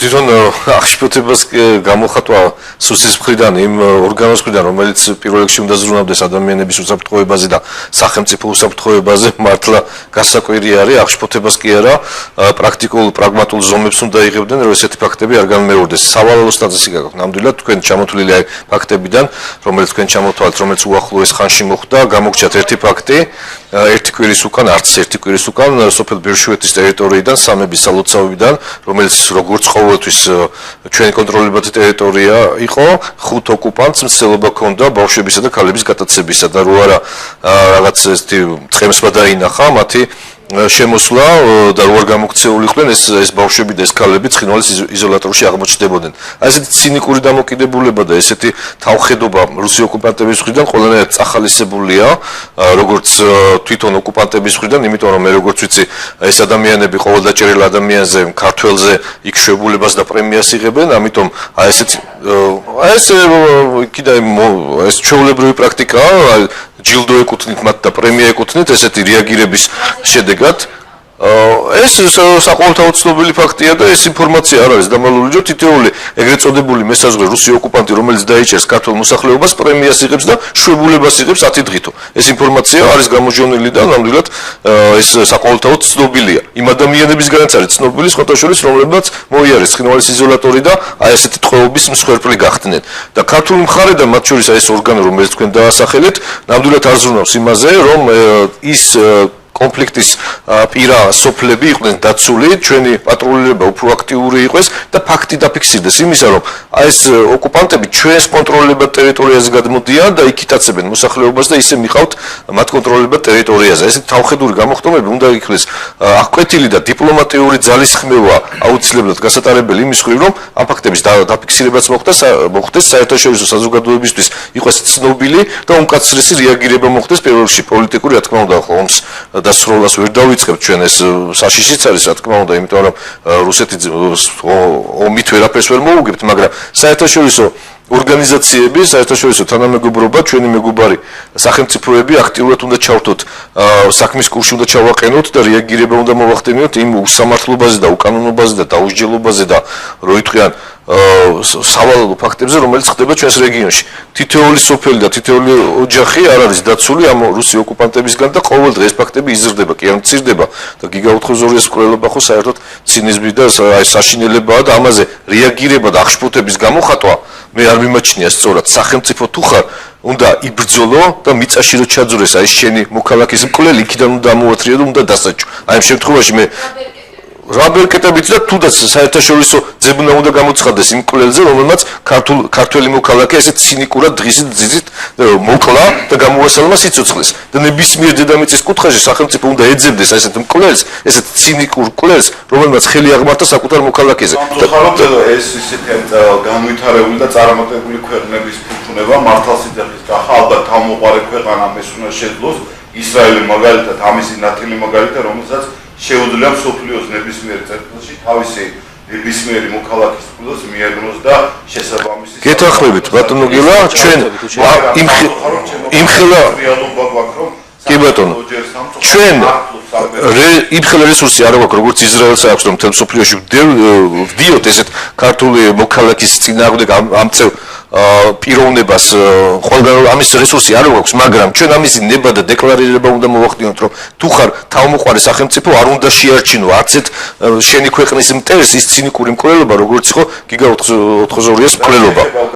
თვითონ აღშფოთებას გამოხატვა სუსის მხრიდან იმ ორგანოს მხრიდან, რომელიც პირველ რიგში უნდა ზრუნავდეს ადამიანების უსაფრთხოებაზე და სახელმწიფო უსაფრთხოებაზე, მართლა გასაკვირი არის, აღშფოთებას კი არა, პრაქტიკულ პრაგმატულ ზომებს უნდა იღებდნენ, რომ ესეთი ფაქტები არ განმეორდეს. სავალალოს ნაწილი გაქვთ. ნამდვილად თქვენ ჩამოთვლილი ფაქტებიდან, რომელიც თქვენ ჩამოთვალეთ, რომელიც უახლოეს ხანში მოხდა, გამოგჩათ ერთი ფაქტი, ერთი კვირის უკან, არც ერთი კვირის უკან, სოფელ ბერშვეთის ტერიტორიიდან, სამების სალოცავებიდან, რომელიც როგორც ყოველთვის ჩვენი კონტროლებადი ტერიტორია იყო, 5 ოკუპანტს მცდელობა ჰქონდა ბავშვებისა და ქალების გატაცებისა და რო არა რაღაც ესეთი ცხენსვა დაინახა მათი შემოსვლა და რო არ გამოქცეულიყვნენ ეს ბავშვები და ეს ქალები ცხინვალის იზოლატორში აღმოჩნდებოდნენ. აი ესეთი ცინიკური დამოკიდებულება და ესეთი თავხედობა რუსი ოკუპანტების მხრიდან ყველანაირად წახალისებულია, როგორც თვითონ ოკუპანტების მხრიდან, იმიტომ რომ მე როგორც ვიცი, ეს ადამიანები ყოველდაჭერილ ადამიანზე, ქართველზე იქ შვებულებას და პრემიას იღებენ, ამიტომ აი ესეთი ეს კიდე ეს ჩვეულებრივი პრაქტიკაა, ჯილდო ეკუთვნით მათ და პრემია ეკუთვნით ესეთი რეაგირების შედეგად. ეს საყოველთაო ცნობილი ფაქტია და ეს ინფორმაცია არ არის დამალული, რომ თითოეული ეგრეთ წოდებული მესაზღვრე რუსი ოკუპანტი, რომელიც დაიჭერს ქართულ მოსახლეობას, პრემიას იღებს და შვებულებას იღებს 10 დღითო. ეს ინფორმაცია არის გამოჟონილი და ნამდვილად ეს საყოველთაო ცნობილია. იმ ადამიანებისგანაც არის ცნობილი, სხვათაშორის რომლებმაც მოიარეს ცხინვალის იზოლატორი და აი ესეთი ტყვეობის მსხვერპლი გახდნენ. და ქართული მხარე და მათ შორის აი ეს ორგანო, რომელიც თქვენ დაასახელეთ, ნამდვილად არ ზრუნავს იმაზე, რომ ის კონფლიქტის პირა სოფლები იყვნენ დაცული, ჩვენი პატრულირება უფრო აქტიური იყოს და ფაქტი დაფიქსირდეს იმისა, რომ აი ეს ოკუპანტები ჩვენს კონტროლებად ტერიტორიაზე გადმოდიან და იქითაცებენ მოსახლეობას და ისე მიყავთ მათ კონტროლებად ტერიტორიაზე. ესეთი თავხედური გამოხტომები უნდა იქნეს აღკვეთილი და დიპლომატიური ძალისხმევა აუცილებლად გასატარებელი იმის მხრივ, რომ ამ ფაქტების დაფიქსირებაც მოხდეს საერთაშორისო საზოგადოებისთვის იყოს ცნობილი და უმკაცრესი რეაგირება მოხდეს პირველ რიგში პოლიტიკური, რა თქმა უნდა, ომს დასრულებას ვერ დავიწყებთ ჩვენ ეს საშიშიც არის, რა თქმა უნდა, იმიტომ რომ რუსეთი ომით ვერაფერს ვერ მოუგებთ, მაგრამ საერთაშორისო ორგანიზაციები, საერთაშორისო თანამეგობრობა, ჩვენი მეგობარი სახელმწიფოები აქტიურად უნდა ჩავთოთ საქმის კურსში უნდა ჩავაყენოთ და რეაგირება უნდა მოვახდენიოთ იმ უსამართლობაზე და უკანონობაზე და დაუსჯელობაზე და რო იტყვიან სავალალო ფაქტებზე, რომელიც ხდება ჩვენს რეგიონში. თითოეული სოფელი და თითოეული ოჯახი არ არის დაცული ამ რუსი ოკუპანტებისგან და ყოველ დღე ეს ფაქტები იზრდება, კი არ მცირდება და გიგაუთხოზორიას მკვლელობა ხო საერთოდ ცინიზმი და აი საშინელებაა და ამაზე რეაგირება და აღშფოთების გამოხატვა მე არ მიმაჩნია სწორად. სახელმწიფო თუ ხარ უნდა იბრძოლო და მიწაში რო ჩაძურეს აი შენი მოქალაქის მკვლელი იქიდან უნდა ამოათრიო და უნდა დასაჭო. აი ამ შემთხვევაში მე რაბერკეტებით და თუდაც საერთაშორისო ძებნა უნდა გამოცხადდეს იმ მკვლელზე, რომელმაც ქართველი მოქალაქე ესე ცინიკურად დღისით ძიზით მოკლა და გამოასალმა სიცოცხლეს. და ნებისმიერ დედამიწის კუთხეში სახელმწიფო უნდა ეძებდეს ესეთ მკვლელს, ესეთ ცინიკურ მკვლელს, რომელმაც ხელი აღმართა საკუთარ მოქალაქეზე. ეს ისეთი განვითარებული და წარმატებული ქვეყნების ფუფუნება მართლმსაჯულის გახა ალბათ თავმოყარე ქვეყანა ეს უნდა შეძლოს. ისრაელი მაგალითად ამისი ნათელი მაგალითად, რომელსაც შეუძლია მსოფლიოს ნებისმიერ წერტილში თავისი ნებისმიერი მოქალაქის ფულს მიაგნოს და შესაბამისი გეთანხმებით ბატონო გილა, ჩვენ იმხელა კი ბატონო, ჩვენ იმხელა რესურსი არ აქვს, როგორც ისრაელს აქვს, რომ მთელ მსოფლიოში ვდიოთ ესეთ ქართული მოქალაქის წინააღმდეგ ამწევ პიროვნებას, ყველგან ამის რესურსი არ აქვს, მაგრამ ჩვენ ამისი ნება და დეკლარირება უნდა მოვახდინოთ, რომ თუ ხარ თავმოყარე სახელმწიფო, არ უნდა შეარჩინო არც ერთ შენი ქვეყნის მტერს ის ცინიკური მკვლელობა, როგორც იყო გიგაუთხოზორიას მკვლელობა.